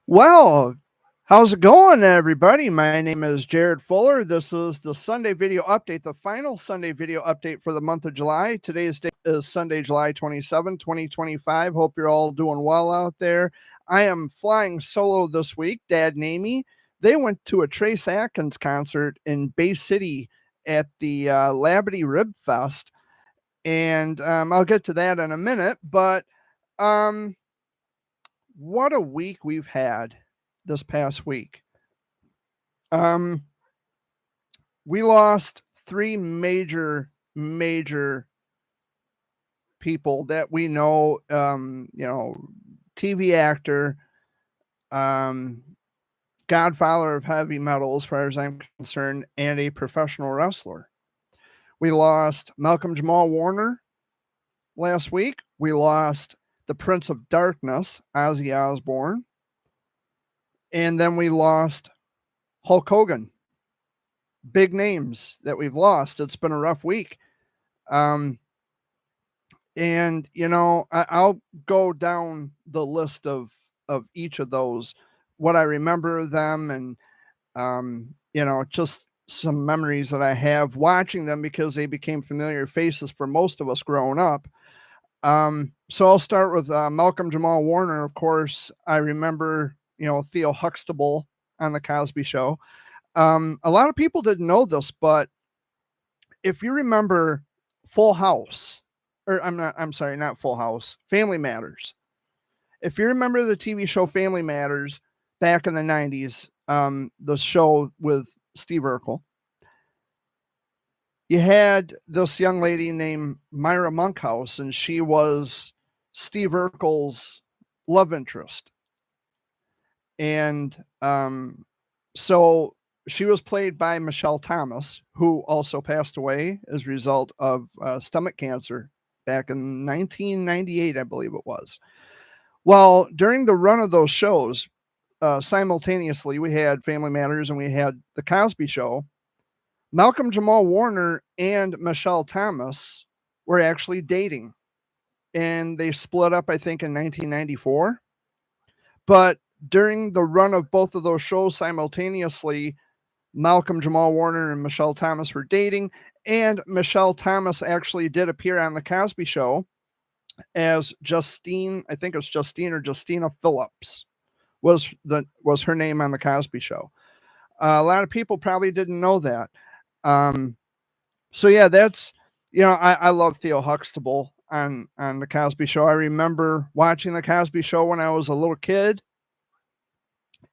Well, how's it going, everybody? My name is Jared Fuller. This is the Sunday video update, the final Sunday video update for the month of July. Today's date is Sunday, July 27, 2025. Hope you're all doing well out there. I am flying solo this week. Dad and Amy, they went to a Trace Atkins concert in Bay City at the Labadee Rib Fest. And I'll get to that in a minute. But um, what a week we've had this past week. Um, we lost three major people that we know. TV actor, um, godfather of heavy metal, as far as I'm concerned, and a professional wrestler. We lost Malcolm Jamal Warner last week. We lost the Prince of Darkness, Ozzy Osbourne, and then we lost Hulk Hogan. Big names that we've lost. It's been a rough week. Um, and I'll go down the list of each of those, what I remember them, and just some memories that I have watching them because they became familiar faces for most of us growing up. So I'll start with Malcolm Jamal Warner. Of course, I remember Theo Huxtable on the Cosby Show. A lot of people didn't know this, but if you remember Full House, or I'm sorry, not Full House, Family Matters. If you remember the TV show Family Matters back in the 90s, the show with Steve Urkel, you had this young lady named Myra Monkhouse, and she was Steve Urkel's love interest. And so she was played by Michelle Thomas, who also passed away as a result of stomach cancer back in 1998, I believe it was. Well, during the run of those shows, simultaneously, we had Family Matters and we had The Cosby Show. Malcolm Jamal Warner and Michelle Thomas were actually dating, and they split up, I think, in 1994. But during the run of both of those shows simultaneously, Malcolm Jamal Warner and Michelle Thomas were dating, and Michelle Thomas actually did appear on The Cosby Show as Justine. I think it's Justine or Justina Phillips was her name on The Cosby Show. A lot of people probably didn't know that. Um, so yeah, that's I love Theo Huxtable on The Cosby Show. I remember watching The Cosby Show when I was a little kid,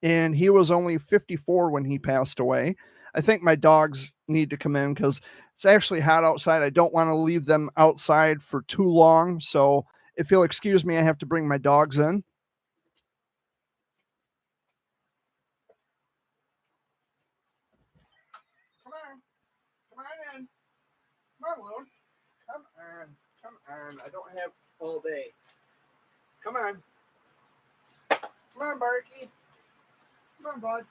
and he was only 54 when he passed away. I think my dogs need to come in because it's actually hot outside. I don't want to leave them outside for too long. So if you'll excuse me, I have to bring my dogs in. Come on. Come on in. Come on, Loon. Come on. Come on. I don't have all day. Come on. Come on, Barky. Come on, bud.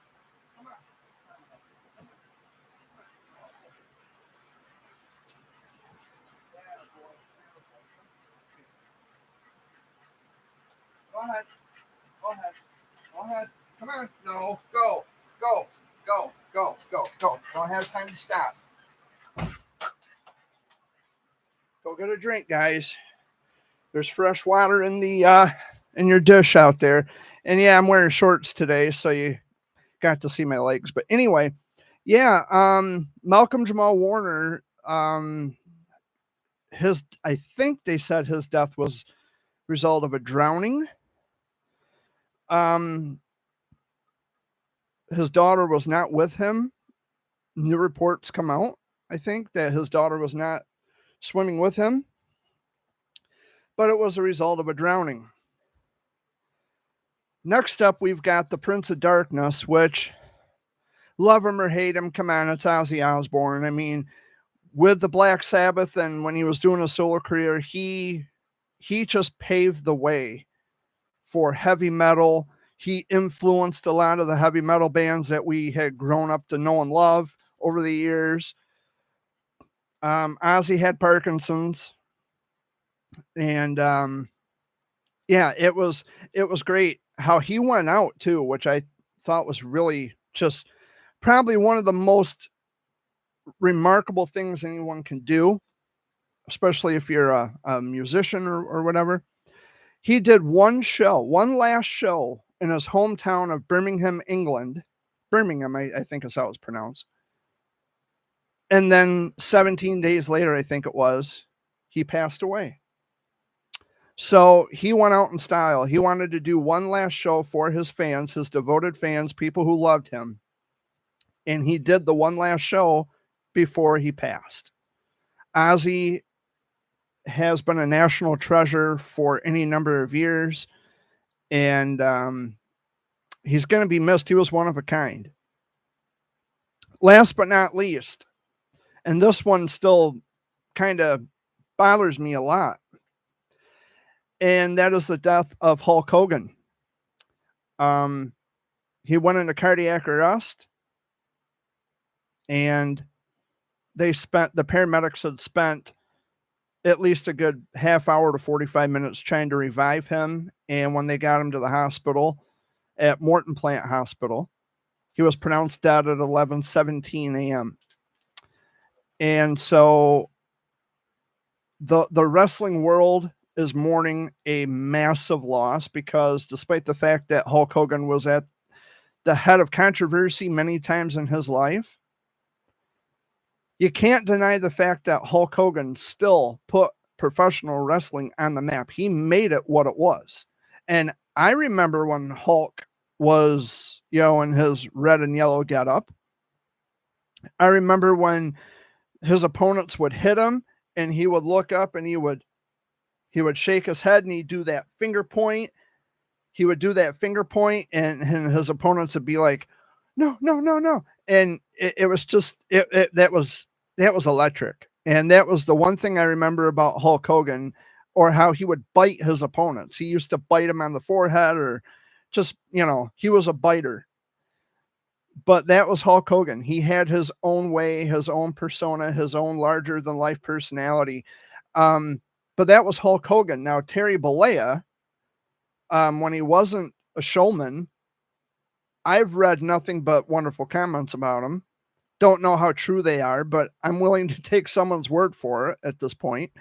Come on. Go ahead. Go ahead. Go ahead. Come on. No. Go. Go. Go. Go. Go. Go. Don't have time to stop. Go get a drink, guys. There's fresh water in your dish out there. And yeah, I'm wearing shorts today, so you got to see my legs. But anyway, yeah, Malcolm Jamal Warner, I think they said his death was result of a drowning. Um, his daughter was not with him. New reports come out, I think, that his daughter was not swimming with him, but it was a result of a drowning. Next up, we've got the Prince of Darkness, which, love him or hate him, come on, it's Ozzy Osbourne. I mean, with the Black Sabbath and when he was doing a solo career, he just paved the way for heavy metal. He influenced a lot of the heavy metal bands that we had grown up to know and love over the years. Ozzy had Parkinson's, and yeah, it was great how he went out too, which I thought was really just probably one of the most remarkable things anyone can do, especially if you're a musician or whatever. He did one last show in his hometown of Birmingham, England. Birmingham, I think is how it's pronounced. And then 17 days later, I think it was, he passed away. So he went out in style. He wanted to do one last show for his fans, his devoted fans, people who loved him. And he did the one last show before he passed. Ozzy has been a national treasure for any number of years. And he's going to be missed. He was one of a kind. Last but not least, and this one still kind of bothers me a lot, and that is the death of Hulk Hogan. He went into cardiac arrest, and the paramedics had spent at least a good half hour to 45 minutes trying to revive him. And when they got him to the hospital at Morton Plant Hospital, he was pronounced dead at 11:17 a.m. And so the wrestling world is mourning a massive loss, because despite the fact that Hulk Hogan was at the head of controversy many times in his life, you can't deny the fact that Hulk Hogan still put professional wrestling on the map. He made it what it was. And I remember when Hulk was, in his red and yellow getup. I remember when his opponents would hit him and he would look up and he would shake his head and he'd do that finger point. He would do that finger point and his opponents would be like, no, no, no, no. And it was just, that was electric. And that was the one thing I remember about Hulk Hogan, or how he would bite his opponents. He used to bite him on the forehead, or just, he was a biter. But that was Hulk Hogan. He had his own way, his own persona, his own larger than life personality. But that was Hulk Hogan. Now, Terry Bollea, when he wasn't a showman, I've read nothing but wonderful comments about him. Don't know how true they are, but I'm willing to take someone's word for it at this point.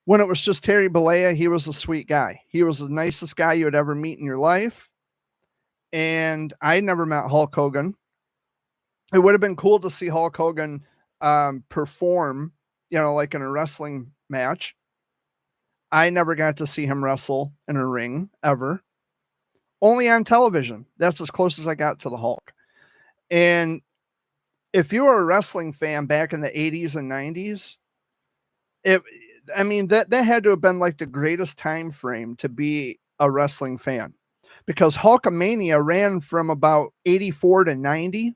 When it was just Terry Bollea, he was a sweet guy. He was the nicest guy you would ever meet in your life. And I never met Hulk Hogan. It would have been cool to see Hulk Hogan perform, like in a wrestling match. I never got to see him wrestle in a ring ever. Only on television. That's as close as I got to the Hulk. And if you were a wrestling fan back in the 80s and 90s, that had to have been like the greatest time frame to be a wrestling fan, because Hulkamania ran from about 84 to 90.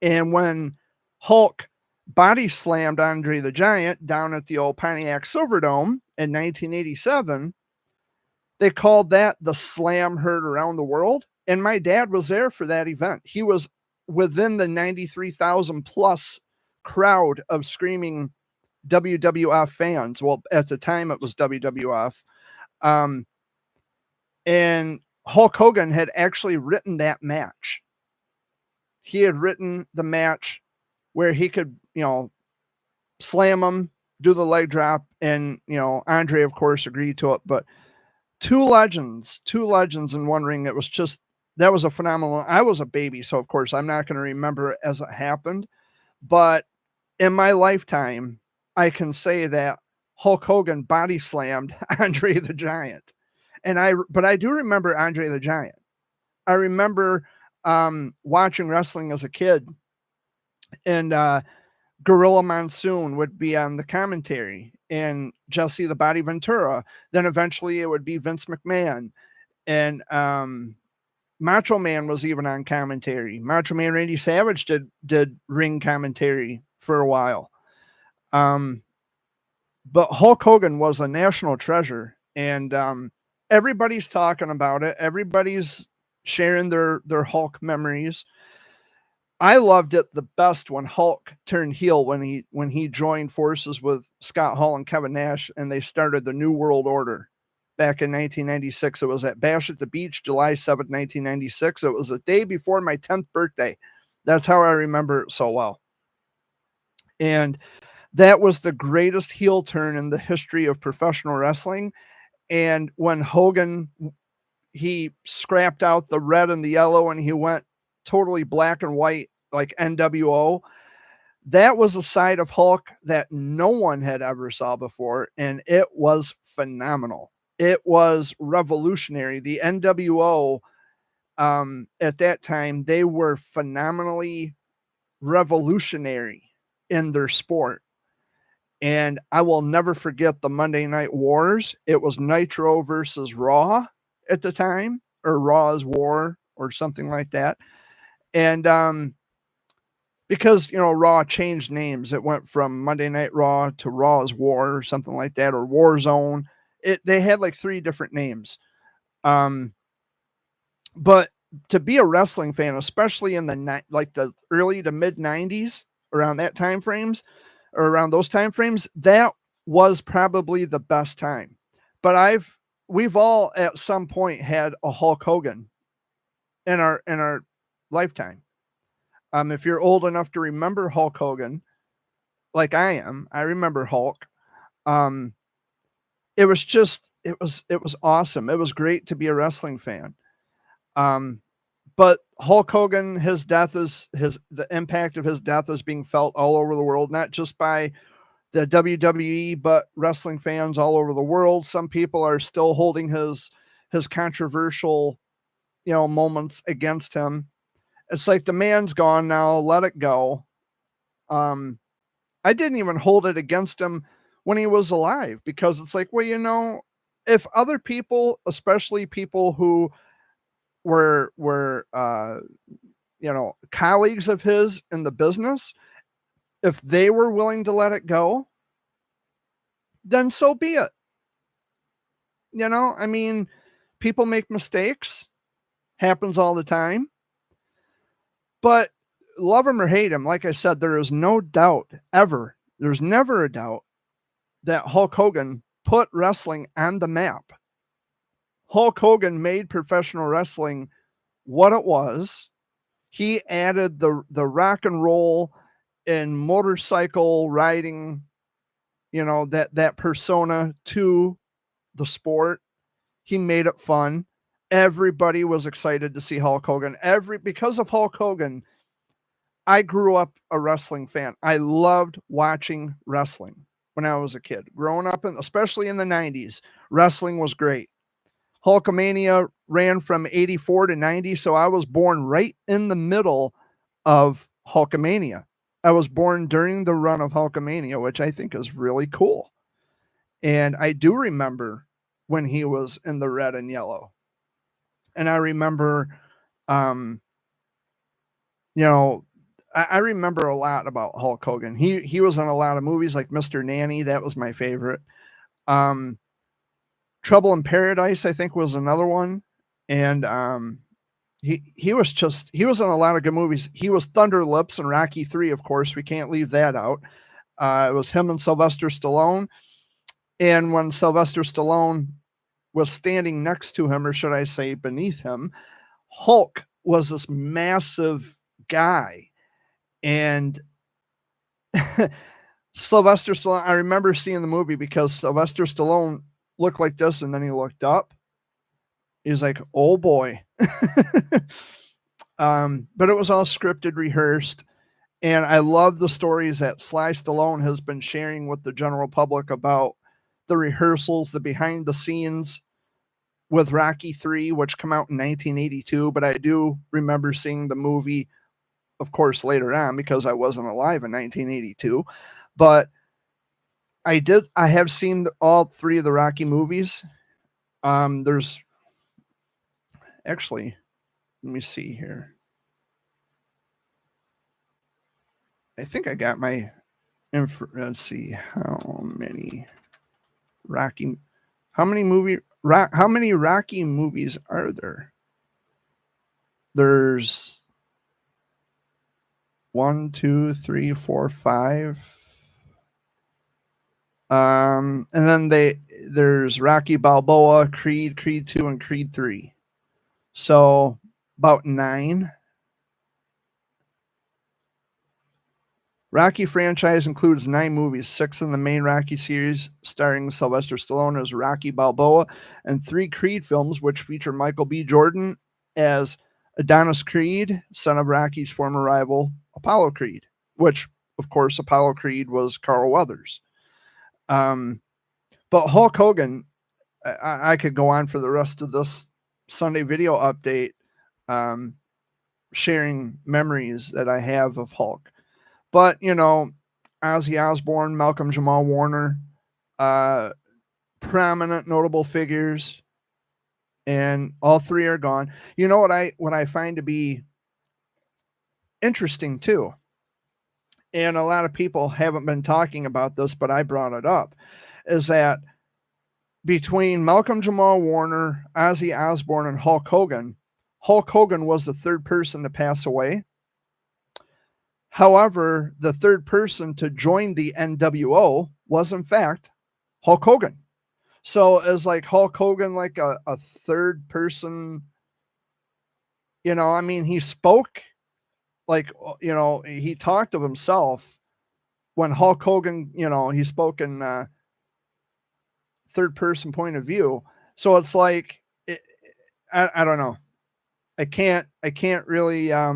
And when Hulk body slammed Andre the Giant down at the old Pontiac Silverdome in 1987, they called that the slam heard around the world. And my dad was there for that event. He was within the 93,000 plus crowd of screaming WWF fans. Well, at the time it was WWF. And Hulk Hogan had actually written that match. He had written the match where he could, slam him, do the leg drop, and, Andre, of course, agreed to it. But two legends in one ring. It was just, that was a phenomenal. I was a baby, so of course I'm not going to remember it as it happened. But in my lifetime, I can say that Hulk Hogan body slammed Andre the Giant. But I do remember Andre the Giant. I remember watching wrestling as a kid, and Gorilla Monsoon would be on the commentary, and Jesse the Body Ventura. Then eventually it would be Vince McMahon, and Macho Man was even on commentary. Macho Man Randy Savage did ring commentary for a while. But Hulk Hogan was a national treasure, and everybody's talking about it. Everybody's sharing their Hulk memories. I loved it the best when Hulk turned heel, when he joined forces with Scott Hall and Kevin Nash, and they started the New World Order back in 1996. It was at Bash at the Beach, July 7th, 1996. It was a day before my 10th birthday. That's how I remember it so well. And that was the greatest heel turn in the history of professional wrestling. And when Hogan, he scrapped out the red and the yellow and he went totally black and white like NWO, that was a side of Hulk that no one had ever saw before, and it was phenomenal. It was revolutionary. The NWO, at that time, they were phenomenally revolutionary in their sport. And I will never forget the Monday Night Wars. It was Nitro versus Raw at the time, or Raw's War, or something like that. And because, you know, Raw changed names. It went from Monday Night Raw to Raw's War or something like that, or Warzone. They had like 3 different names. But to be a wrestling fan, especially in the early to mid 90s, around that time frames, or around those time frames, that was probably the best time. But we've all at some point had a Hulk Hogan in our lifetime. If you're old enough to remember Hulk Hogan, like I am, I remember Hulk. It was awesome. It was great to be a wrestling fan. But Hulk Hogan, the impact of his death is being felt all over the world, not just by the WWE, but wrestling fans all over the world. Some people are still holding his controversial, moments against him. It's like the man's gone now, let it go. I didn't even hold it against him when he was alive, because it's like, well, if other people, especially people who were colleagues of his in the business, if they were willing to let it go, then so be it. I mean, people make mistakes, happens all the time. But love him or hate him, like I said, there is no doubt ever, there's never a doubt that Hulk Hogan put wrestling on the map. Hulk Hogan made professional wrestling what it was. He added the rock and roll and motorcycle riding, that persona to the sport. He made it fun. Everybody was excited to see Hulk Hogan. Because of Hulk Hogan, I grew up a wrestling fan. I loved watching wrestling when I was a kid. Growing up, especially in the 90s, wrestling was great. Hulkamania ran from 84 to 90, so I was born right in the middle of Hulkamania. I was born during the run of Hulkamania, which I think is really cool. And I do remember when he was in the red and yellow. And I remember, I remember a lot about Hulk Hogan. He was in a lot of movies like Mr. Nanny. That was my favorite. Trouble in Paradise, I think, was another one. And he was in a lot of good movies. He was Thunder Lips in Rocky 3, of course. We can't leave that out. It was him and Sylvester Stallone. And when Sylvester Stallone was standing next to him, or should I say beneath him, Hulk was this massive guy. And Sylvester Stallone, I remember seeing the movie because Sylvester Stallone looked like this, and then he looked up. He was like, oh boy. But it was all scripted, rehearsed. And I love the stories that Sly Stallone has been sharing with the general public about the rehearsals, the behind the scenes with Rocky 3, which come out in 1982. But I do remember seeing the movie, of course, later on, because I wasn't alive in 1982. But I have seen all 3 of the Rocky movies. There's actually, let me see here. I think I got my let's see how many Rocky movies are there? There's 1, 2, 3, 4, 5. And then there's Rocky Balboa, Creed, Creed 2, and Creed 3. So about 9. Rocky franchise includes 9 movies, 6 in the main Rocky series, starring Sylvester Stallone as Rocky Balboa, and 3 Creed films, which feature Michael B. Jordan as Adonis Creed, son of Rocky's former rival, Apollo Creed, which, of course, Apollo Creed was Carl Weathers. But Hulk Hogan, I could go on for the rest of this Sunday video update, sharing memories that I have of Hulk. But, Ozzy Osbourne, Malcolm Jamal Warner, prominent notable figures, and all 3 are gone. You know what I find to be interesting too, and a lot of people haven't been talking about this, but I brought it up, is that between Malcolm Jamal Warner, Ozzy Osbourne, and Hulk Hogan was the 3rd person to pass away. However, the 3rd person to join the NWO was, in fact, Hulk Hogan. So is like Hulk Hogan like a 3rd person? He spoke like, he talked of himself when Hulk Hogan, he spoke in 3rd person point of view. So it's like, I don't know. I can't really, I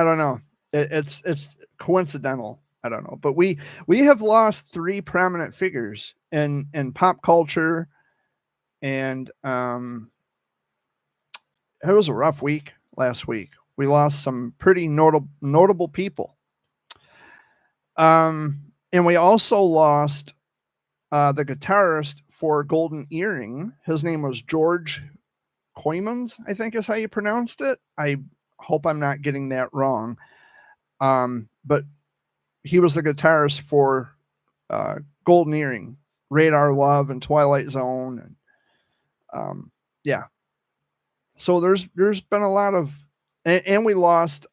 don't know. It's coincidental. I don't know, but we have lost 3 prominent figures in pop culture, and it was a rough week last week. We lost some pretty notable people, and we also lost the guitarist for Golden Earring. His name was George Coymans, I think is how you pronounced it. I hope I'm not getting that wrong. But he was the guitarist for Golden Earring, Radar Love, and Twilight Zone, and yeah. So there's been a lot of, and we lost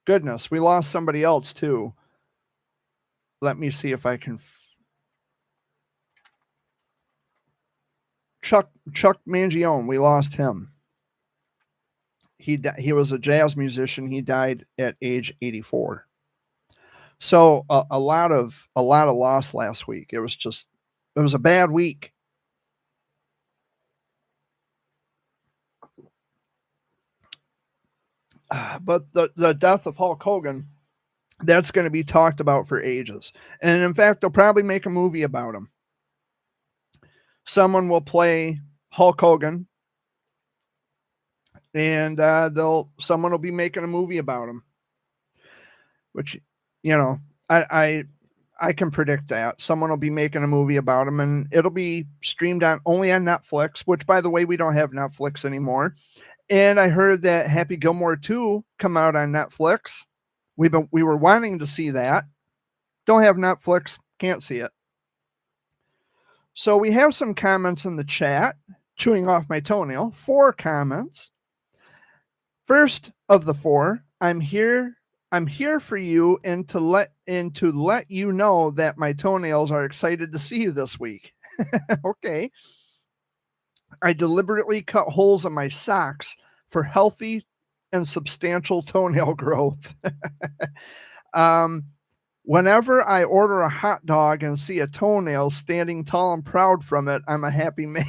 goodness, we lost somebody else too. Let me see if I can. Chuck Mangione, we lost him. He was a jazz musician. He died at age 84. So a lot of loss last week. It was a bad week. But the death of Hulk Hogan, that's going to be talked about for ages. And in fact, they'll probably make a movie about him. Someone will play Hulk Hogan, and someone will be making a movie about him. Which, I can predict that someone will be making a movie about him, and it'll be streamed only on Netflix, which, by the way, we don't have Netflix anymore. And I heard that Happy Gilmore 2 come out on Netflix. We were wanting to see that. Don't have Netflix, can't see it. So we have some comments in the chat. Chewing off my toenail, 4 comments. First of the 4, I'm here for you and to let you know that my toenails are excited to see you this week. Okay. I deliberately cut holes in my socks for healthy and substantial toenail growth. Whenever I order a hot dog and see a toenail standing tall and proud from it, I'm a happy man.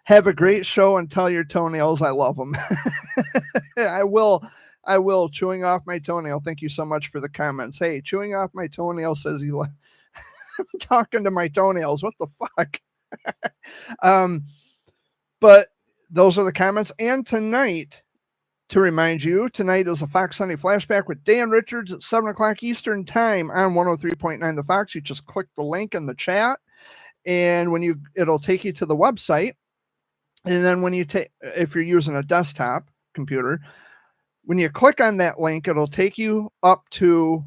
Have a great show and tell your toenails I love them. I will. Chewing off my toenail. Thank you so much for the comments. Hey, chewing off my toenail says I'm talking to my toenails. What the fuck? But those are the comments. And tonight, to remind you, tonight is a Fox Sunday Flashback with Dan Richards at 7 o'clock Eastern Time on 103.9 The Fox. You just click the link in the chat, and it'll take you to the website. And then if you're using a desktop computer, when you click on that link, it'll take you up to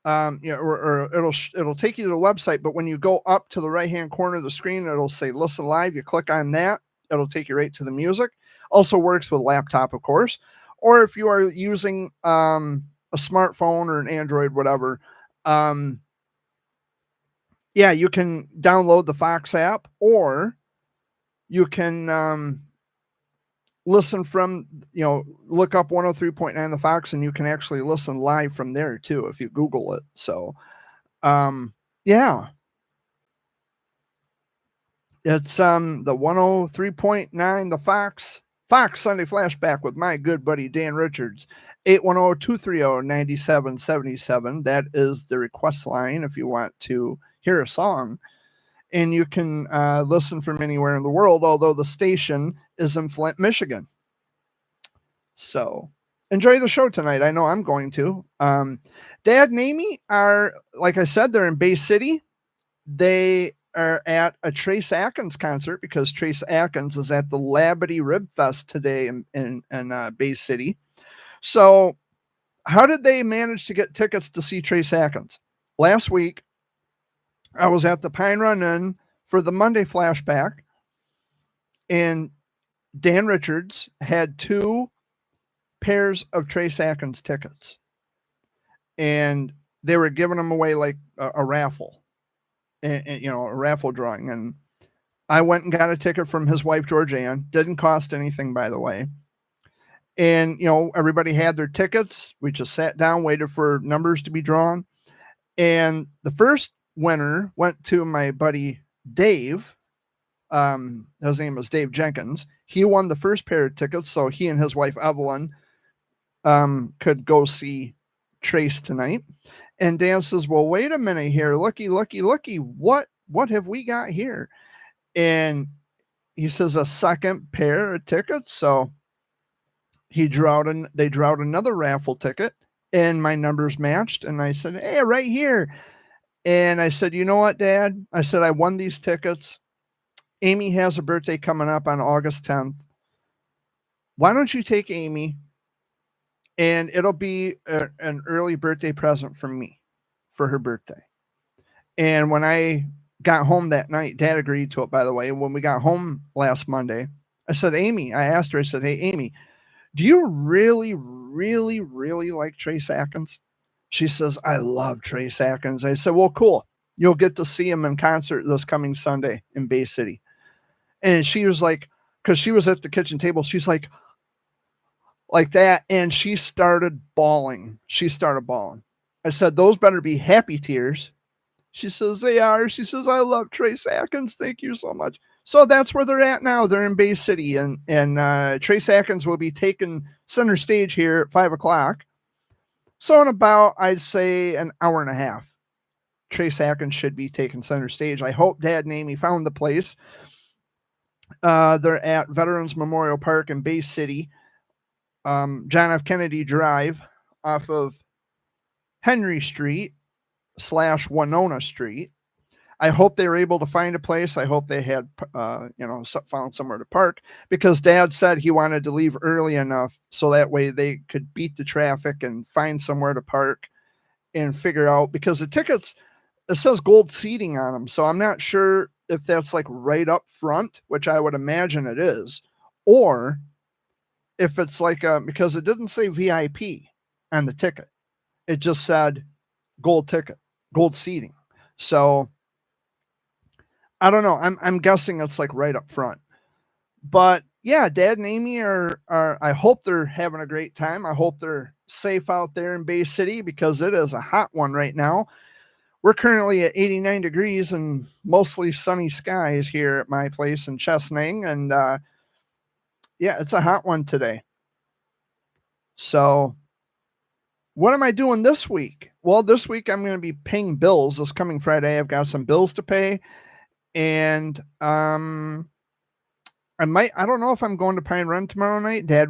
or it'll take you to the website, but when you go up to the right-hand corner of the screen, it'll say listen live. You click on that, it'll take you right to the music. Also works with laptop, of course. Or if you are using a smartphone or an Android, whatever, yeah, you can download the Fox app, or you can listen from, look up 103.9 The Fox, and you can actually listen live from there too if you Google it. So, yeah, it's the 103.9 The Fox Sunday Flashback with my good buddy Dan Richards. 810-230-9777. That is the request line if you want to hear a song. And you can listen from anywhere in the world, although the station is in Flint, Michigan. So enjoy the show tonight. I know I'm going to. Dad and Amy are, like I said, they're in Bay City. They are at a Trace Atkins concert because Trace Atkins is at the Labadee Rib Fest today in Bay City. So how did they manage to get tickets to see Trace Atkins? Last week, I was at the Pine Run Inn for the Monday flashback, and Dan Richards had 2 pairs of Trace Atkins tickets, and they were giving them away like a raffle, and, a raffle drawing. And I went and got a ticket from his wife, Georgianne. Didn't cost anything, by the way. And, everybody had their tickets. We just sat down, waited for numbers to be drawn. And the first winner went to my buddy, Dave. His name is Dave Jenkins. He won the first pair of tickets, so he and his wife, Evelyn, could go see Trace tonight. And Dan says, well, wait a minute here. Looky. What have we got here? And he says a second pair of tickets. So they drew out another raffle ticket, and my numbers matched. And I said, hey, right here. And I said, you know what, Dad? I said, I won these tickets. Amy has a birthday coming up on August 10th. Why don't you take Amy? And it'll be an early birthday present from me for her birthday. And when I got home that night, Dad agreed to it, by the way. When we got home last Monday, I said, Amy, I asked her, I said, hey, Amy, do you really, really, really like Trace Atkins? She says, I love Trace Atkins. I said, well, cool. You'll get to see him in concert this coming Sunday in Bay City. And she was like, because she was at the kitchen table, she's like that. And she started bawling. I said, those better be happy tears. She says, they are. She says, I love Trace Atkins. Thank you so much. So that's where they're at now. They're in Bay City, and Trace Atkins will be taking center stage here at 5:00. So in about, I'd say, an hour and a half, Trace Atkins should be taking center stage. I hope Dad and Amy found the place. They're at Veterans Memorial Park in Bay City, John F. Kennedy Drive, off of Henry Street / Winona Street. I hope they were able to find a place. I hope they had, found somewhere to park, because Dad said he wanted to leave early enough so that way they could beat the traffic and find somewhere to park and figure out, because the tickets, it says gold seating on them. So I'm not sure if that's like right up front, which I would imagine it is, or if it's like, because it didn't say VIP on the ticket. It just said gold ticket, gold seating. So I don't know. I'm guessing it's like right up front. But yeah, Dad and Amy are I hope they're having a great time. I hope they're safe out there in Bay City, because it is a hot one right now. We're currently at 89 degrees and mostly sunny skies here at my place in Chesaning. And yeah, it's a hot one today. So what am I doing this week? Well, this week I'm going to be paying bills. This coming Friday, I've got some bills to pay. And I don't know if I'm going to Pine Run tomorrow night. Dad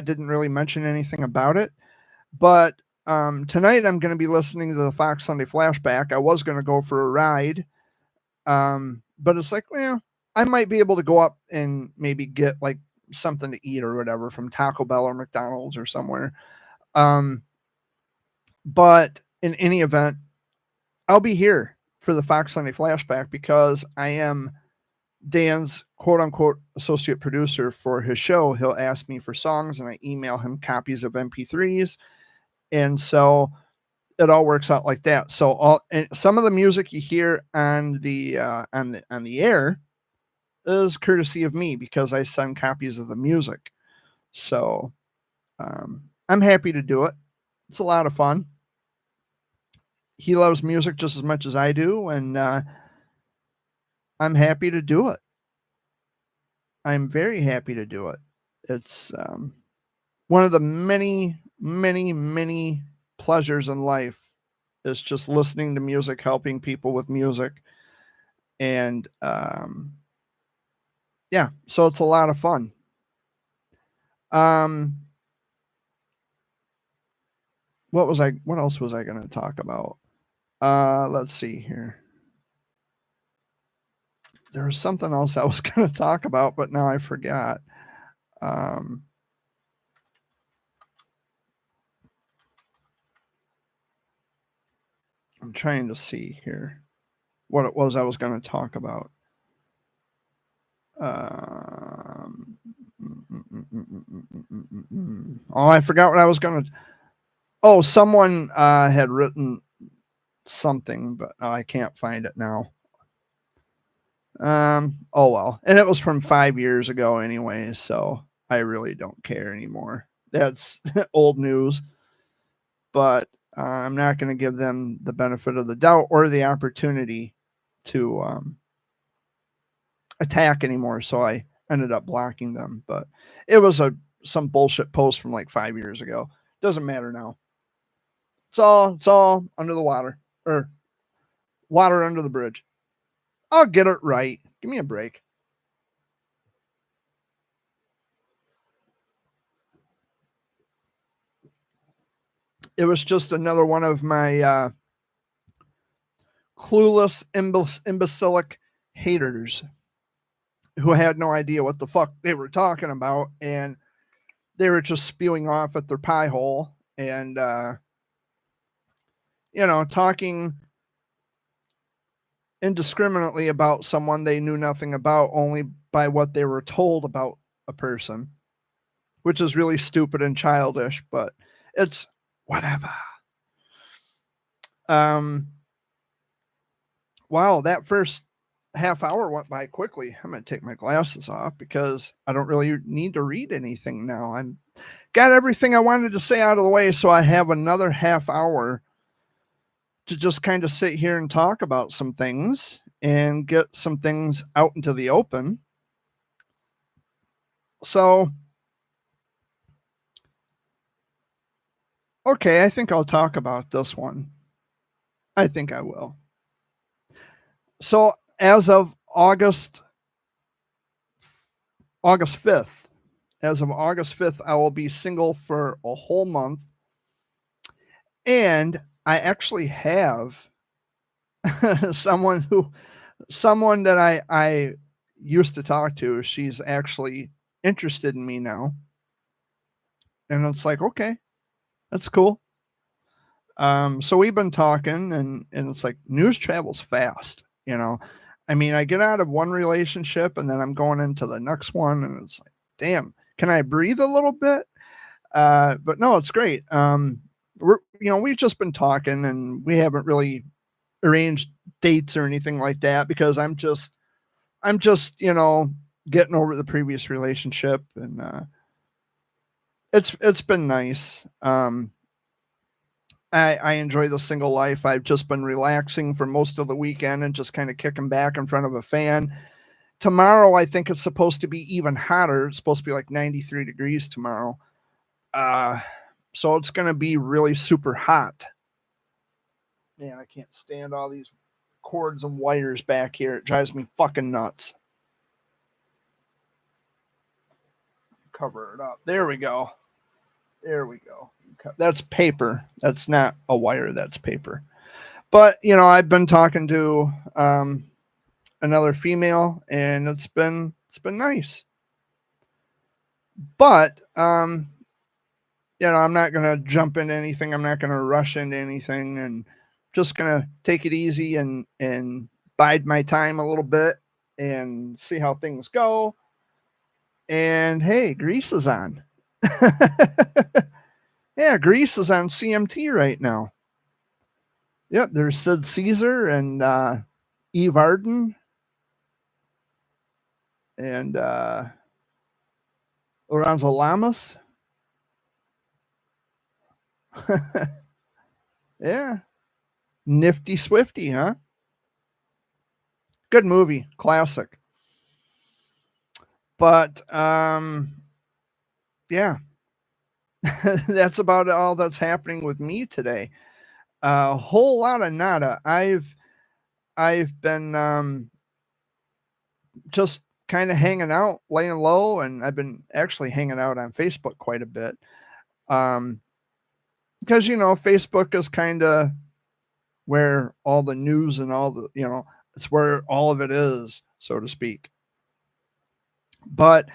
didn't really mention anything about it. But tonight I'm going to be listening to the Fox Sunday Flashback. I was going to go for a ride. But it's like, well, I might be able to go up and maybe get like something to eat or whatever from Taco Bell or McDonald's or somewhere. But in any event, I'll be here for the Fox Sunday Flashback because I am Dan's quote unquote associate producer for his show. He'll ask me for songs and I email him copies of MP3s. And so it all works out like that. So some of the music you hear on the air is courtesy of me because I send copies of the music. So I'm happy to do it. It's a lot of fun. He loves music just as much as I do, and I'm happy to do it. I'm very happy to do it. It's one of the many, many, many pleasures in life is just listening to music, helping people with music. And yeah, so it's a lot of fun. What else was I going to talk about? Let's see here. There was something else I was going to talk about, but now I forgot. I'm trying to see here what it was I was going to talk about. Oh, I forgot what I was going to. Oh, someone had written something, but I can't find it now. Oh well, and it was from 5 years ago anyway, so I really don't care anymore. That's old news. But I'm not going to give them the benefit of the doubt or the opportunity to attack anymore. So I ended up blocking them. But it was some bullshit post from like 5 years ago. Doesn't matter now. It's all under the water or water under the bridge. I'll get it right. Give me a break. It was just another one of my clueless, imbecilic haters who had no idea what the fuck they were talking about, and they were just spewing off at their pie hole and talking indiscriminately about someone they knew nothing about only by what they were told about a person, which is really stupid and childish, but it's whatever. Wow, that first half hour went by quickly. I'm going to take my glasses off because I don't really need to read anything now. I'm got everything I wanted to say out of the way, so I have another half hour to just kind of sit here and talk about some things and get some things out into the open. So, okay, I think I'll talk about this one. I think I will. So, as of August 5th, I will be single for a whole month. And I actually have someone that I used to talk to. She's actually interested in me now. And it's like, okay, that's cool. So we've been talking and it's like news travels fast, you know. I mean, I get out of one relationship and then I'm going into the next one and it's like, damn, can I breathe a little bit? But no, it's great. We've just been talking and we haven't really arranged dates or anything like that because I'm just, getting over the previous relationship and it's been nice. I enjoy the single life. I've just been relaxing for most of the weekend and just kind of kicking back in front of a fan. Tomorrow, I think it's supposed to be even hotter. It's supposed to be like 93 degrees tomorrow. So it's going to be really super hot. Man, I can't stand all these cords and wires back here. It drives me fucking nuts. Cover it up. There we go. That's paper. That's not a wire. That's paper. But I've been talking to another female, and it's been nice. But I'm not going to jump into anything. I'm not going to rush into anything, and just going to take it easy and bide my time a little bit and see how things go. And hey, Grease is on. Yeah, Grease is on CMT right now. Yep, there's Sid Caesar and Eve Arden and Lorenzo Lamas. Yeah. Nifty Swifty, huh? Good movie, classic. But yeah. That's about all that's happening with me today. A whole lot of nada. I've been just kind of hanging out, laying low, and I've been actually hanging out on Facebook quite a bit. Because Facebook is kind of where all the news and all the it's where all of it is, so to speak. But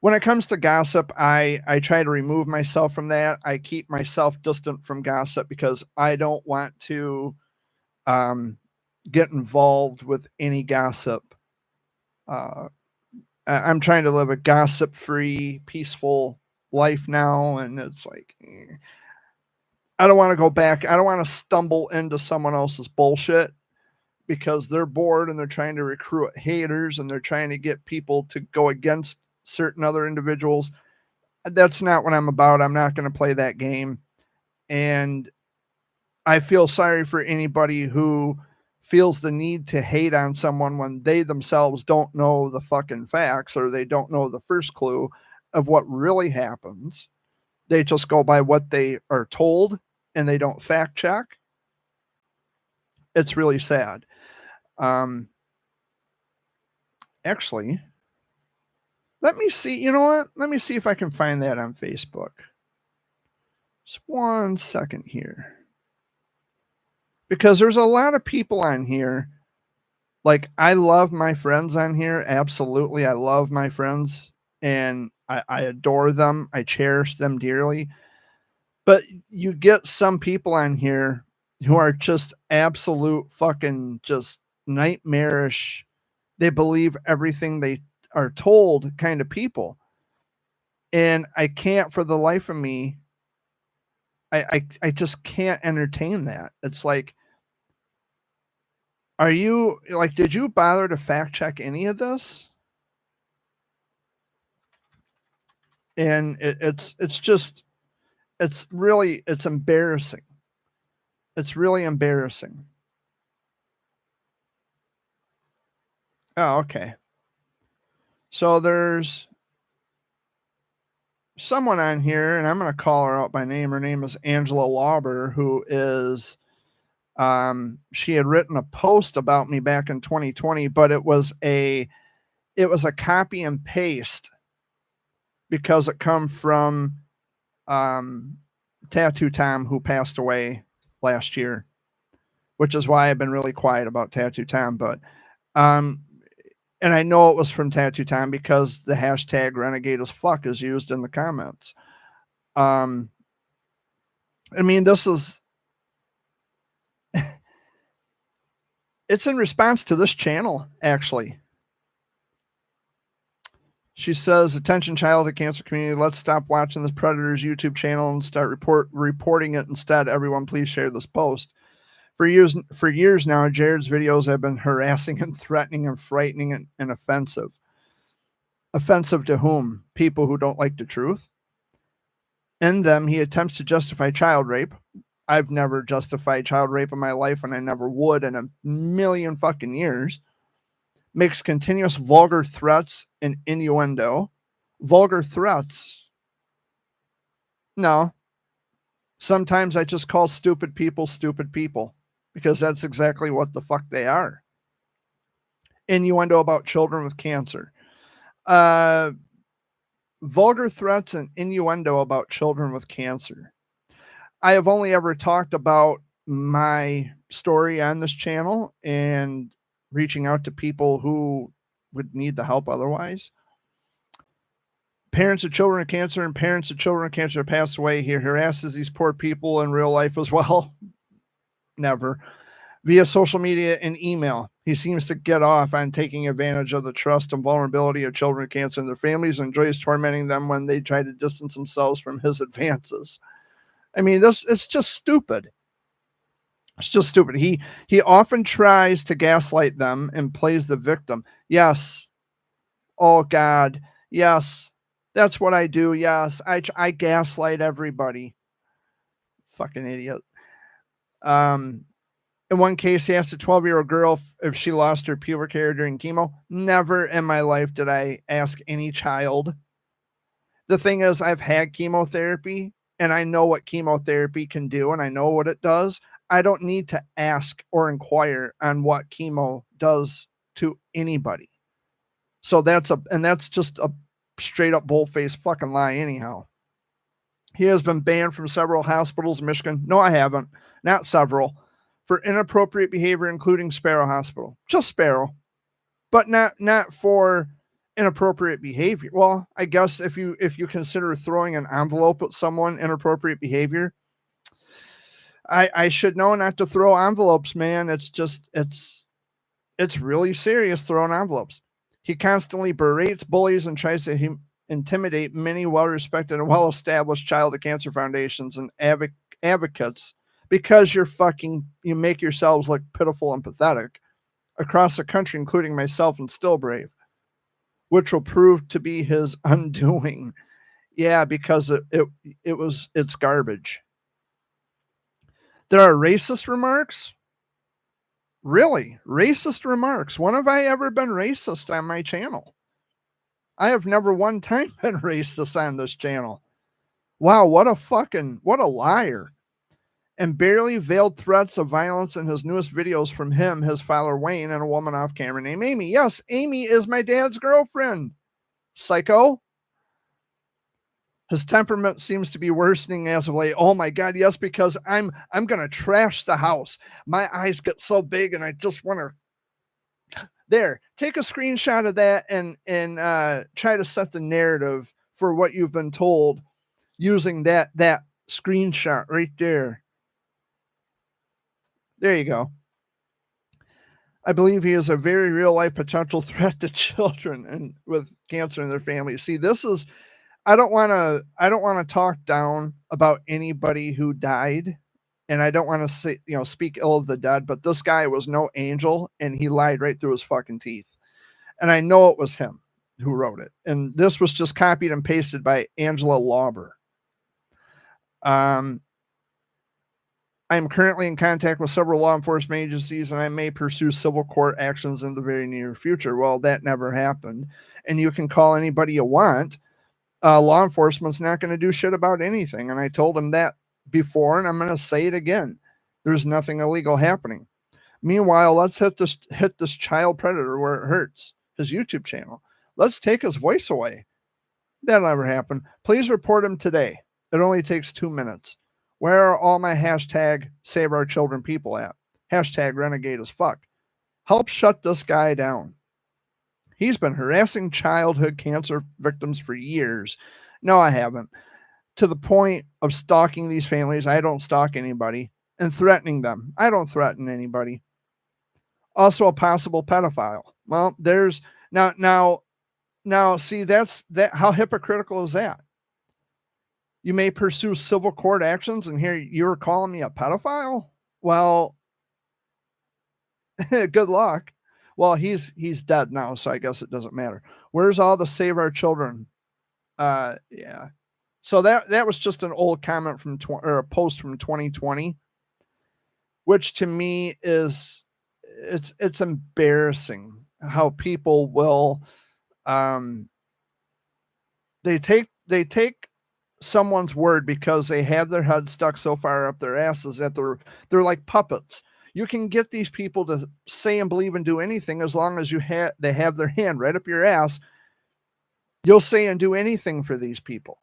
when it comes to gossip, I try to remove myself from that. I keep myself distant from gossip because I don't want to get involved with any gossip. I'm trying to live a gossip-free, peaceful life now, and it's like I don't want to go back. I don't want to stumble into someone else's bullshit because they're bored and they're trying to recruit haters and they're trying to get people to go against certain other individuals. That's not what I'm about. I'm not going to play that game. And I feel sorry for anybody who feels the need to hate on someone when they themselves don't know the fucking facts or they don't know the first clue of what really happens. They just go by what they are told and they don't fact check. It's really sad. Actually, let me see. You know what? Let me see if I can find that on Facebook. Just 1 second here. Because there's a lot of people on here. Like, I love my friends on here. Absolutely. I love my friends and I adore them. I cherish them dearly. But you get some people on here who are just absolute fucking just nightmarish. They believe everything they are told kind of people. And I can't for the life of me, I just can't entertain that. It's like, are you like, did you bother to fact check any of this? And it's just it's embarrassing. It's really embarrassing. Oh, okay. So there's someone on here, and I'm going to call her out by name. Her name is Angela Lauber, who is she had written a post about me back in 2020, but it was a copy and paste because it come from Tattoo Tom, who passed away last year, which is why I've been really quiet about Tattoo Tom. But and I know it was from Tattoo Tom because the hashtag renegade as fuck is used in the comments. I mean, this is it's in response to this channel, actually. She says, "Attention, childhood cancer community. Let's stop watching this predator's YouTube channel and start reporting it instead. Everyone, please share this post." For years now, Jared's videos have been harassing and threatening and frightening and offensive. Offensive to whom? People who don't like the truth. In them, he attempts to justify child rape. I've never justified child rape in my life, and I never would in a million fucking years. Makes continuous vulgar threats and innuendo. Vulgar threats? No. Sometimes I just call stupid people because that's exactly what the fuck they are. Innuendo about children with cancer. Vulgar threats and innuendo about children with cancer. I have only ever talked about my story on this channel and reaching out to people who would need the help otherwise. Parents of children with cancer and parents of children with cancer passed away. He harasses these poor people in real life as well. Never. Via social media and email, he seems to get off on taking advantage of the trust and vulnerability of children with cancer and their families and enjoys tormenting them when they try to distance themselves from his advances. I mean, it's just stupid. It's just stupid. He often tries to gaslight them and plays the victim. Yes. Oh God. Yes. That's what I do. Yes. I gaslight everybody. Fucking idiot. In one case, he asked a 12-year-old girl if she lost her pubic hair during chemo. Never in my life did I ask any child. The thing is, I've had chemotherapy and I know what chemotherapy can do and I know what it does. I don't need to ask or inquire on what chemo does to anybody. So that's just a straight up bull-faced fucking lie anyhow. He has been banned from several hospitals in Michigan. No, I haven't. Not several. For inappropriate behavior, including Sparrow Hospital. Just Sparrow. But not for inappropriate behavior. Well, I guess if you consider throwing an envelope at someone inappropriate behavior, I should know not to throw envelopes, man. It's really serious throwing envelopes. He constantly berates bullies and tries to intimidate many well-respected and well-established child cancer foundations and advocates because you make yourselves look pitiful and pathetic across the country, including myself and Still Brave, which will prove to be his undoing. Yeah, because it's garbage. There are racist remarks. Really? Racist remarks. When have I ever been racist on my channel? I have never one time been racist on this channel. Wow, what a liar. And barely veiled threats of violence in his newest videos from him, his father Wayne, and a woman off camera named Amy. Yes, Amy is my dad's girlfriend. Psycho. His temperament seems to be worsening as of late. Oh my God, yes, because I'm gonna trash the house. My eyes get so big and I just want to. There, take a screenshot of that and try to set the narrative for what you've been told using that screenshot right there. There you go. I believe he is a very real life potential threat to children and with cancer in their families. See, this is, I don't want to talk down about anybody who died, and I don't want to say, speak ill of the dead, but this guy was no angel and he lied right through his fucking teeth. And I know it was him who wrote it. And this was just copied and pasted by Angela Lauber. I am currently in contact with several law enforcement agencies and I may pursue civil court actions in the very near future. Well, that never happened. And you can call anybody you want. Law enforcement's not going to do shit about anything. And I told him that before, and I'm going to say it again. There's nothing illegal happening. Meanwhile, let's hit this child predator where it hurts, his YouTube channel. Let's take his voice away. That'll never happen. Please report him today. It only takes 2 minutes. Where are all my hashtag save our children people at? Hashtag renegade as fuck. Help shut this guy down. He's been harassing childhood cancer victims for years. No, I haven't. To the point of stalking these families. I don't stalk anybody. And threatening them. I don't threaten anybody. Also a possible pedophile. Well, there's now see, that's how hypocritical is that? You may pursue civil court actions, and here you're calling me a pedophile? Well, good luck. Well, he's dead now, so I guess it doesn't matter. Where's all the save our children? Yeah. So that was just an old comment from or a post from 2020, which to me is it's embarrassing how people will they take someone's word because they have their head stuck so far up their asses that they're like puppets. You can get these people to say and believe and do anything as long as they have their hand right up your ass. You'll say and do anything for these people.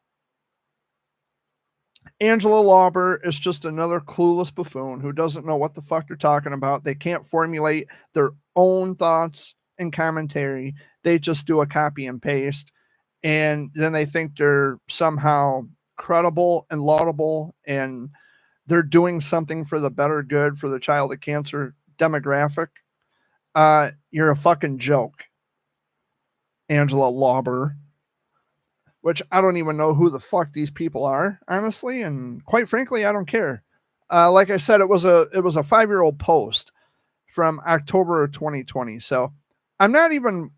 Angela Lauber is just another clueless buffoon who doesn't know what the fuck they're talking about. They can't formulate their own thoughts and commentary. They just do a copy and paste. and then they think they're somehow credible and laudable, and they're doing something for the better good for the child of cancer demographic. You're a fucking joke, Angela Lauber. Which I don't even know who the fuck these people are, honestly, and quite frankly, I don't care. Like I said, it was a 5-year-old post from October of 2020, so I'm not even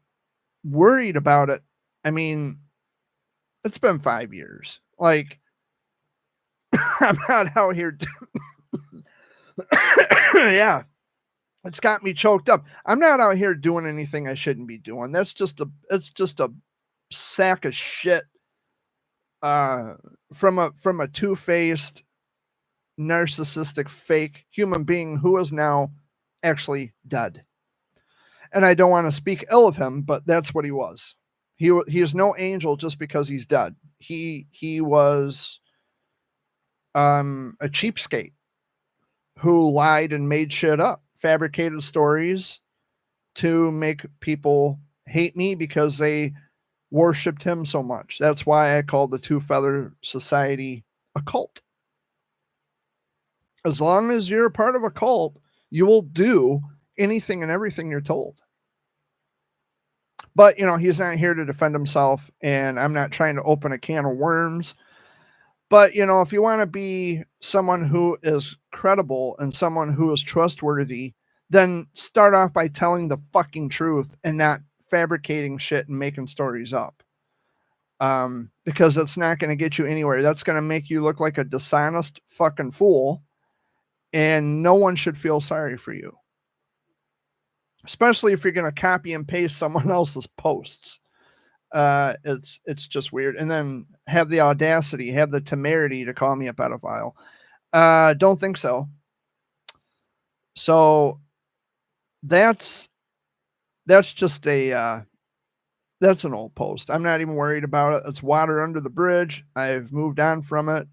worried about it. I mean, it's been 5 years. Like, I'm not out here. Yeah, it's got me choked up. I'm not out here doing anything I shouldn't be doing. It's just a sack of shit. From a two-faced, narcissistic, fake human being who is now actually dead. And I don't want to speak ill of him, but that's what he was. He is no angel just because he's dead. He was a cheapskate who lied and made shit up, fabricated stories to make people hate me because they worshipped him so much. That's why I called the Two Feather Society a cult. As long as you're a part of a cult, you will do anything and everything you're told. But, he's not here to defend himself, and I'm not trying to open a can of worms. But, if you want to be someone who is credible and someone who is trustworthy, then start off by telling the fucking truth and not fabricating shit and making stories up. Because it's not going to get you anywhere. That's going to make you look like a dishonest fucking fool, and no one should feel sorry for you. Especially if you're going to copy and paste someone else's posts. It's just weird. And then have the audacity, have the temerity to call me a pedophile. Don't think so. So that's just that's an old post. I'm not even worried about it. It's water under the bridge. I've moved on from it.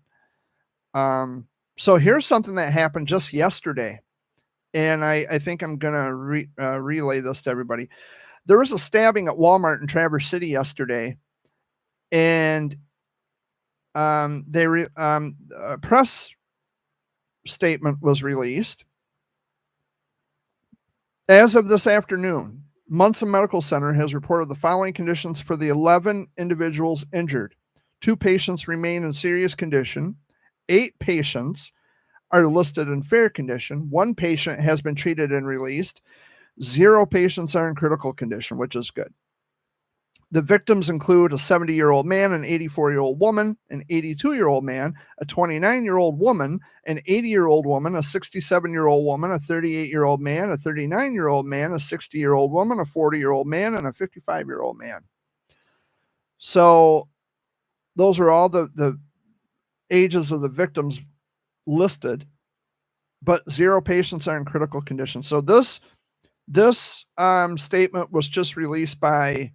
So here's something that happened just yesterday. And I think I'm going to relay this to everybody. There was a stabbing at Walmart in Traverse City yesterday. And a press statement was released. As of this afternoon, Munson Medical Center has reported the following conditions for the 11 individuals injured. 2 patients remain in serious condition. 8 patients are listed in fair condition. 1 patient has been treated and released. 0 patients are in critical condition, which is good. The victims include a 70-year-old man, an 84-year-old woman, an 82-year-old man, a 29-year-old woman, an 80-year-old woman, a 67-year-old woman, a 38-year-old man, a 39-year-old man, a 60-year-old woman, a 40-year-old man, and a 55-year-old man. So those are all the ages of the victims listed, but 0 patients are in critical condition. So this statement was just released by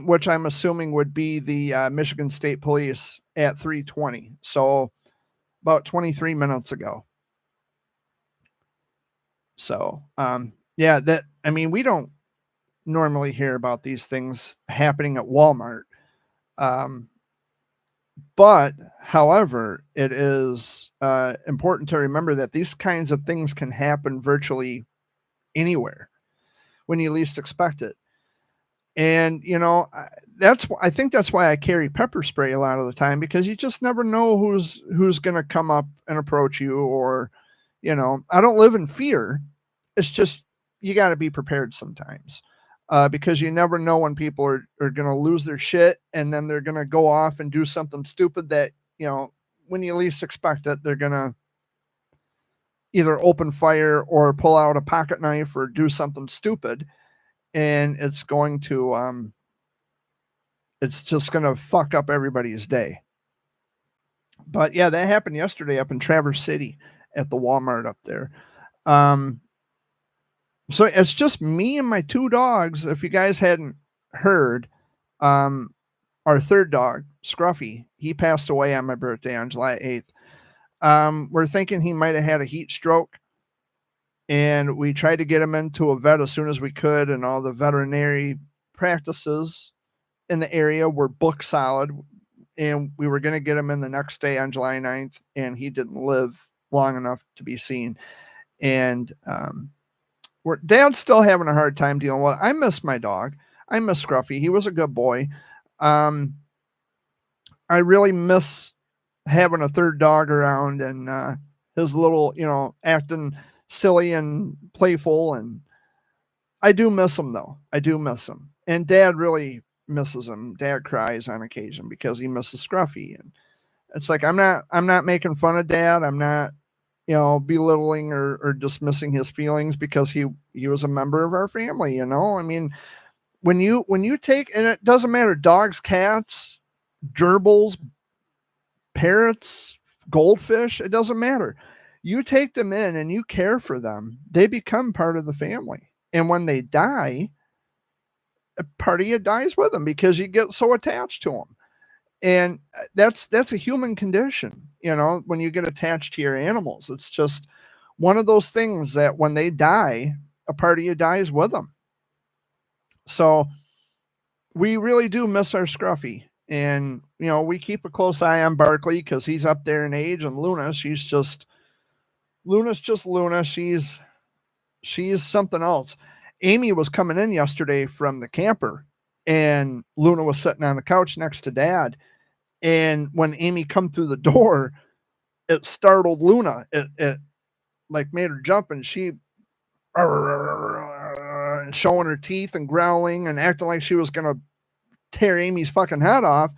which I'm assuming would be the Michigan State Police at 3:20. So about 23 minutes ago. So, we don't normally hear about these things happening at Walmart. But however, it is important to remember that these kinds of things can happen virtually anywhere when you least expect it. And, I think that's why I carry pepper spray a lot of the time, because you just never know who's going to come up and approach you, or, I don't live in fear. It's just, you got to be prepared sometimes, because you never know when people are going to lose their shit, and then they're going to go off and do something stupid that, when you least expect it, they're going to either open fire or pull out a pocket knife or do something stupid. And it's going to, it's just going to fuck up everybody's day. But yeah, that happened yesterday up in Traverse City at the Walmart up there. So it's just me and my 2 dogs. If you guys hadn't heard, our 3rd dog, Scruffy, he passed away on my birthday on July 8th. We're thinking he might have had a heat stroke. And we tried to get him into a vet as soon as we could, and all the veterinary practices in the area were booked solid, and we were going to get him in the next day on July 9th, and he didn't live long enough to be seen. And Dad's still having a hard time dealing with it. I miss my dog. I miss Scruffy. He was a good boy. I really miss having a third dog around, and his little, acting silly and playful. And I do miss him, though. I do miss him. And Dad really misses him. Dad cries on occasion because he misses Scruffy. And it's like, I'm not making fun of Dad. I'm not, belittling or dismissing his feelings, because he was a member of our family. I mean, when you take, and it doesn't matter, dogs, cats, gerbils, parrots, goldfish, it doesn't matter. You take them in and you care for them, they become part of the family. And when they die, a part of you dies with them because you get so attached to them. And that's a human condition, when you get attached to your animals. It's just one of those things that when they die, a part of you dies with them. So we really do miss our Scruffy. And, we keep a close eye on Barkley because he's up there in age, and Luna's just Luna. She's something else. Amy was coming in yesterday from the camper, and Luna was sitting on the couch next to Dad. And when Amy come through the door, it startled Luna. It like made her jump, and she showing her teeth and growling and acting like she was gonna tear Amy's fucking head off.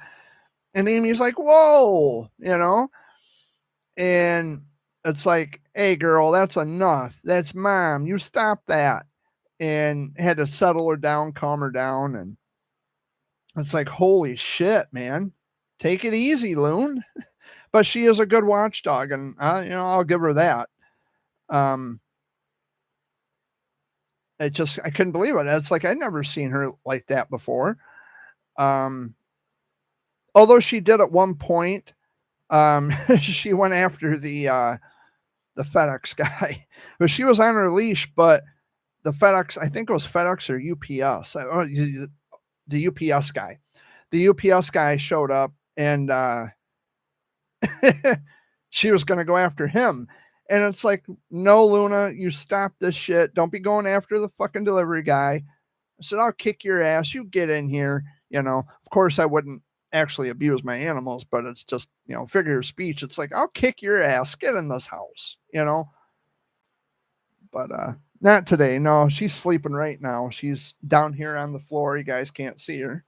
And Amy's like, whoa, and it's like, hey girl, that's enough. That's Mom. You stop that. And had to settle her down, calm her down. And it's like, holy shit, man. Take it easy, Loon. But she is a good watchdog, and I'll give her that. I couldn't believe it. It's like I'd never seen her like that before. Although she did at one point, she went after the FedEx guy, but she was on her leash. But the FedEx, I think it was FedEx or UPS, the UPS guy. The UPS guy showed up, and she was going to go after him. And it's like, no, Luna, you stop this shit. Don't be going after the fucking delivery guy. I said, I'll kick your ass. You get in here. Of course I wouldn't actually abuse my animals, but it's just, figure of speech. It's like, I'll kick your ass. Get in this house, But not today. No, she's sleeping right now. She's down here on the floor. You guys can't see her.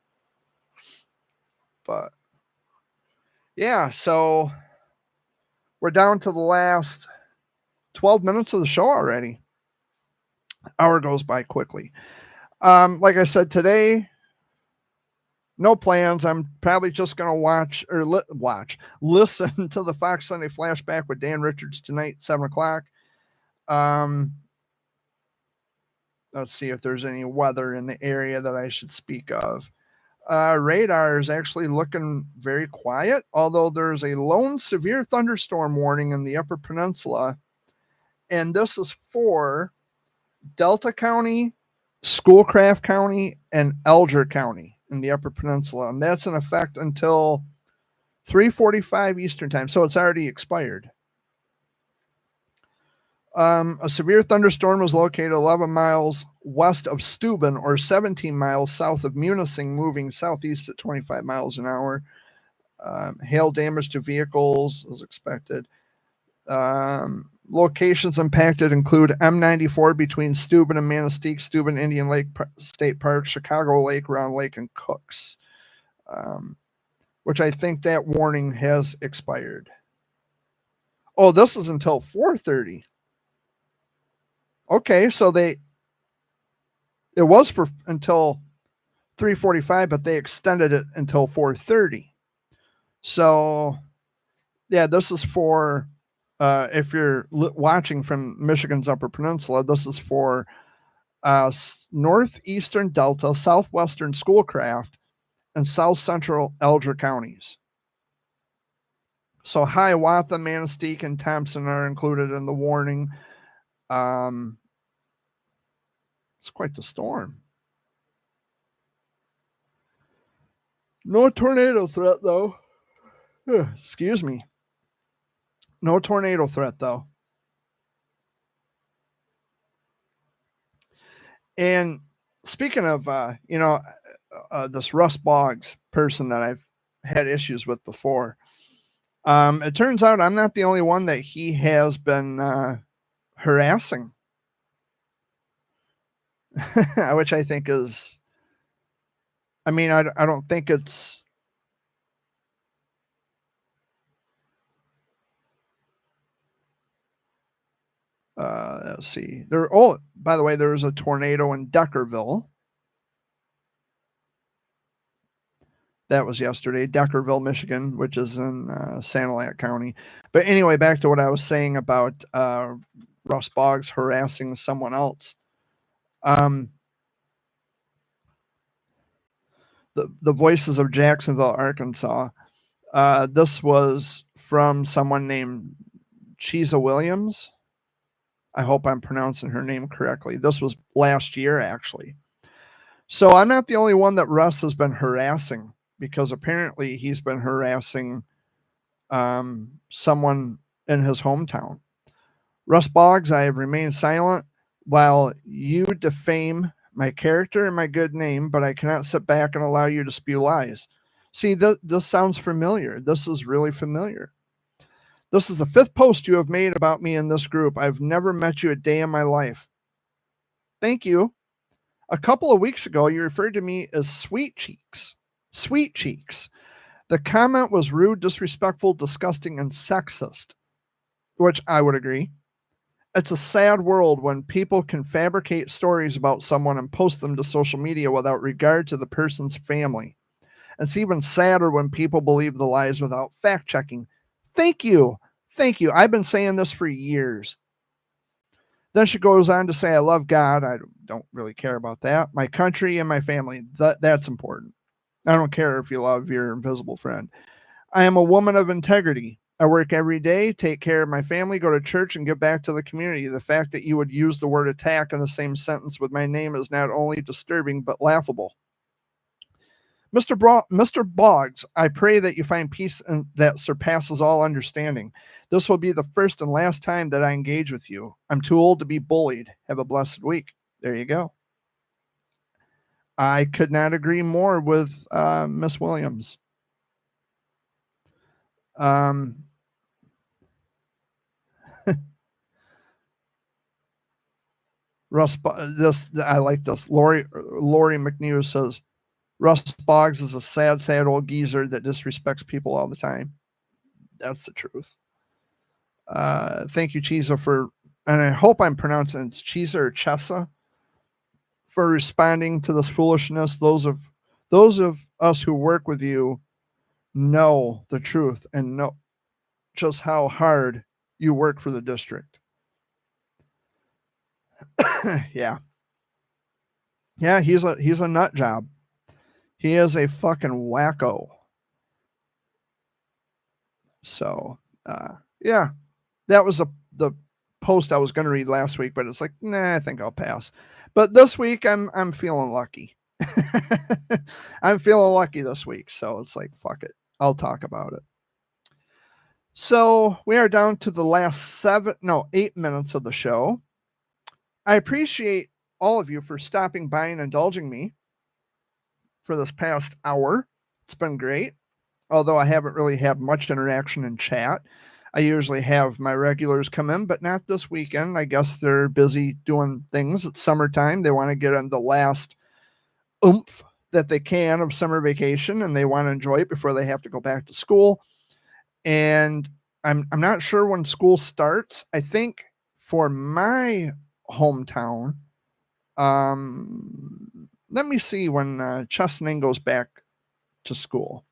But yeah, so we're down to the last 12 minutes of the show already. Hour goes by quickly. Like I said, today, no plans. I'm probably just going to listen to the Fox Sunday Flashback with Dan Richards tonight, 7:00. Let's see if there's any weather in the area that I should speak of. Radar is actually looking very quiet, although there's a lone severe thunderstorm warning in the Upper Peninsula. And this is for Delta County, Schoolcraft County, and Alger County in the Upper Peninsula. And that's in effect until 3:45 Eastern time. So it's already expired. A severe thunderstorm was located 11 miles west of Steuben, or 17 miles south of Munising, moving southeast at 25 miles an hour. Hail damage to vehicles is expected. Locations impacted include M94 between Steuben and Manistee, Steuben Indian Lake State Park, Chicago Lake, Round Lake, and Cooks, which I think that warning has expired. Oh, this is until 4:30. Okay, so it was for until 3:45, but they extended it until 4:30. So, yeah, this is for if you're watching from Michigan's Upper Peninsula, this is for northeastern Delta, southwestern Schoolcraft, and south central Alger counties. So Hiawatha, Manistee, and Thompson are included in the warning. It's quite the storm. No tornado threat, though. Excuse me. No tornado threat, though. And speaking of, this Russ Boggs person that I've had issues with before, it turns out I'm not the only one that he has been harassing, which I think is, I mean, I don't think it's, let's see. By the way, there was a tornado in Deckerville. That was yesterday, Deckerville, Michigan, which is in Sanilac County. But anyway, back to what I was saying about Russ Boggs harassing someone else. The Voices of Jacksonville, Arkansas. This was from someone named Chisa Williams. I hope I'm pronouncing her name correctly. This was last year, actually. So I'm not the only one that Russ has been harassing, because apparently he's been harassing someone in his hometown. Russ Boggs, I have remained silent while you defame my character and my good name, but I cannot sit back and allow you to spew lies. See, this sounds familiar. This is really familiar. This is the 5th post you have made about me in this group. I've never met you a day in my life. Thank you. A couple of weeks ago, you referred to me as Sweet Cheeks. Sweet Cheeks. The comment was rude, disrespectful, disgusting, and sexist, which I would agree. It's a sad world when people can fabricate stories about someone and post them to social media without regard to the person's family. It's even sadder when people believe the lies without fact checking. Thank you. Thank you. I've been saying this for years. Then she goes on to say, I love God. I don't really care about that. My country and my family. That's important. I don't care if you love your invisible friend. I am a woman of integrity. I work every day, take care of my family, go to church, and give back to the community. The fact that you would use the word attack in the same sentence with my name is not only disturbing, but laughable. Mr. Boggs, I pray that you find peace that surpasses all understanding. This will be the first and last time that I engage with you. I'm too old to be bullied. Have a blessed week. There you go. I could not agree more with Miss Williams. Russ, I like this. Lori McNews says, Russ Boggs is a sad, sad old geezer that disrespects people all the time. That's the truth. Thank you, Chisa, and I hope I'm pronouncing it's Chisa or Chessa, for responding to this foolishness. Those of us who work with you know the truth and know just how hard you work for the district. Yeah. Yeah, he's a nut job. He is a fucking wacko. So, yeah, that was the post I was going to read last week, but it's like, nah, I think I'll pass. But this week, I'm feeling lucky. I'm feeling lucky this week, so it's like, fuck it, I'll talk about it. So we are down to the last 8 minutes of the show. I appreciate all of you for stopping by and indulging me for this past hour. It's been great, although I haven't really had much interaction in chat. I usually have my regulars come in, but not this weekend. I guess they're busy doing things. It's summertime. They want to get on the last oomph that they can of summer vacation, and they want to enjoy it before they have to go back to school. And I'm not sure when school starts. I think for my hometown, let me see when Chesaning goes back to school.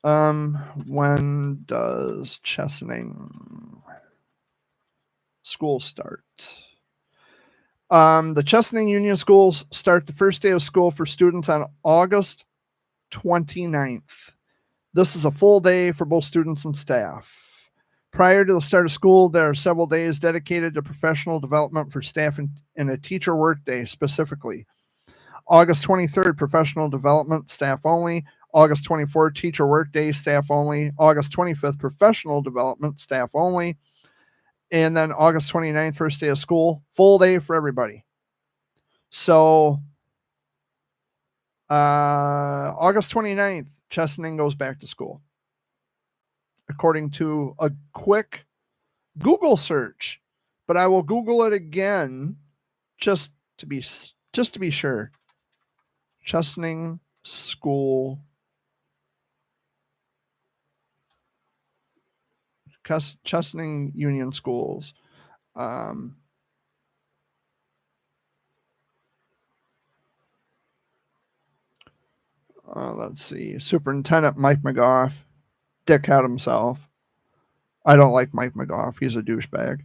When does Chesaning school start? The Chesaning Union Schools start the first day of school for students on August 29th. This is a full day for both students and staff. Prior to the start of school, there are several days dedicated to professional development for staff and a teacher workday specifically. August 23rd, professional development, staff only. August 24th, teacher workday, staff only. August 25th, professional development, staff only. And then August 29th, first day of school, full day for everybody. So August 29th, Chesaning goes back to school. According to a quick Google search, but I will Google it again just to be sure. Chesaning School. Chesaning Union Schools. Let's see. Superintendent Mike McGough, dickhead himself. I don't like Mike McGough. He's a douchebag.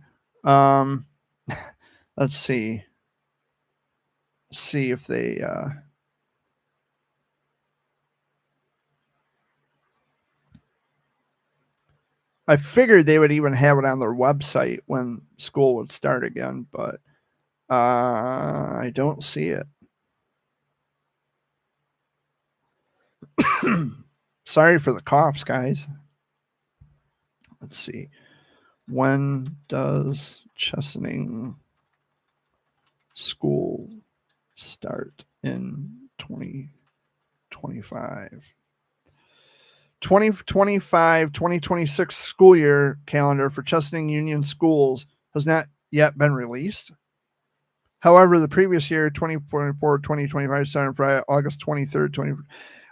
Let's see. See if they. I figured they would even have it on their website when school would start again, but I don't see it. Sorry for the coughs, guys. Let's see. When does Chesaning school start in 2025? 2025-2026 school year calendar for Chesaning Union Schools has not yet been released. However, the previous year, 2024-2025, started Friday, August 23rd,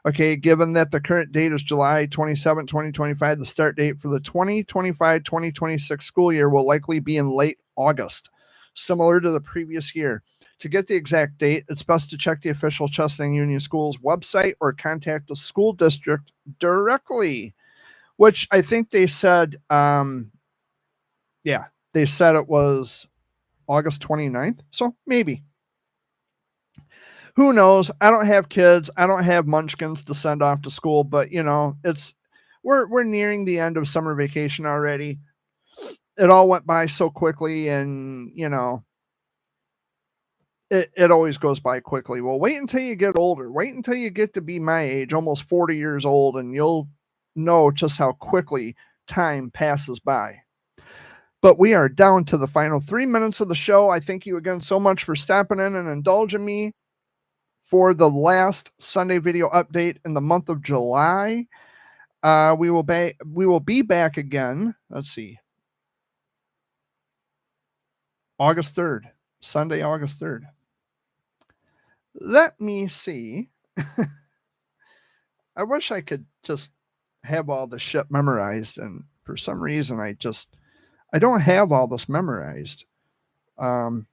Okay, given that the current date is July 27, 2025, the start date for the 2025-2026 school year will likely be in late August, similar to the previous year. To get the exact date, it's best to check the official Chesaning Union Schools website or contact the school district directly, which I think they said, they said it was August 29th, so maybe. Who knows? I don't have kids. I don't have munchkins to send off to school, but we're nearing the end of summer vacation already. It all went by so quickly, and it always goes by quickly. Well, wait until you get older. Wait until you get to be my age, almost 40 years old, and you'll know just how quickly time passes by. But we are down to the final 3 minutes of the show. I thank you again so much for stopping in and indulging me for the last Sunday video update in the month of July. We will be back again. Let's see. August 3rd, Sunday, August 3rd. Let me see. I wish I could just have all the shit memorized, and for some reason I don't have all this memorized. August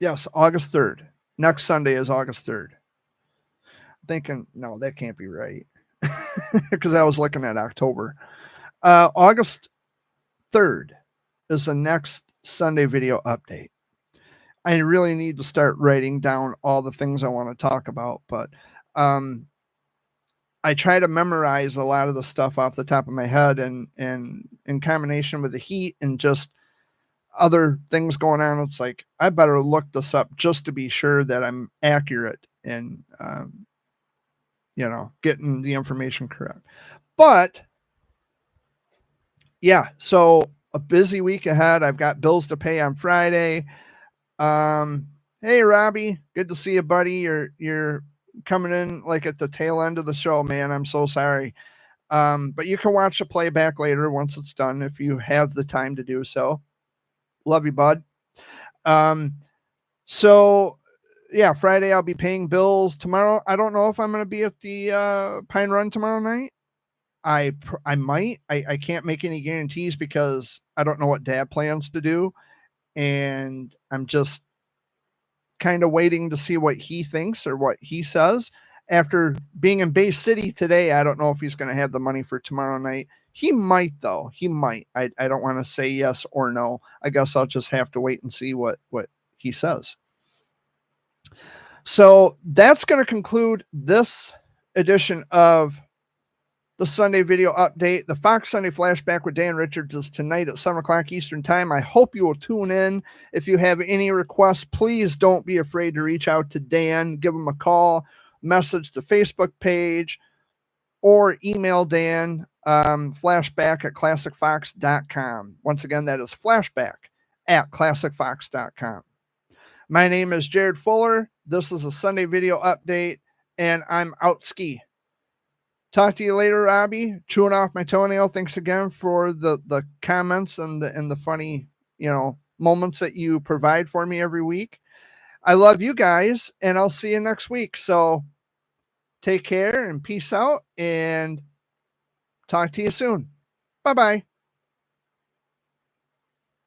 3rd. Next Sunday is August 3rd. Thinking, no, that can't be right, because I was looking at October. August 3rd is the next Sunday video update. I really need to start writing down all the things I want to talk about, but I try to memorize a lot of the stuff off the top of my head, and in combination with the heat and just other things going on, it's like, I better look this up just to be sure that I'm accurate and, getting the information correct. But yeah, so a busy week ahead. I've got bills to pay on Friday. Hey, Robbie, good to see you, buddy. You're coming in like at the tail end of the show, man. I'm so sorry. But you can watch the playback later once it's done if you have the time to do so. Love you, bud. So yeah, Friday I'll be paying bills. Tomorrow, I don't know if I'm going to be at the Pine Run tomorrow night. I might. I can't make any guarantees because I don't know what Dad plans to do, and I'm just kind of waiting to see what he thinks or what he says. After being in Bay City today, I don't know if he's going to have the money for tomorrow night. He might, though. He might. I don't want to say yes or no. I guess I'll just have to wait and see what he says. So that's going to conclude this edition of the Sunday video update. The Fox Sunday Flashback with Dan Richards is tonight at 7 o'clock Eastern Time. I hope you will tune in. If you have any requests, please don't be afraid to reach out to Dan. Give him a call, message the Facebook page, or email Dan, flashback at classicfox.com. Once again, that is flashback at classicfox.com. My name is Jared Fuller. This is a Sunday video update, and I'm out ski. Talk to you later, Robbie. Chewing off my toenail. Thanks again for the comments and the funny, moments that you provide for me every week. I love you guys, and I'll see you next week. So take care and peace out, and talk to you soon. Bye-bye.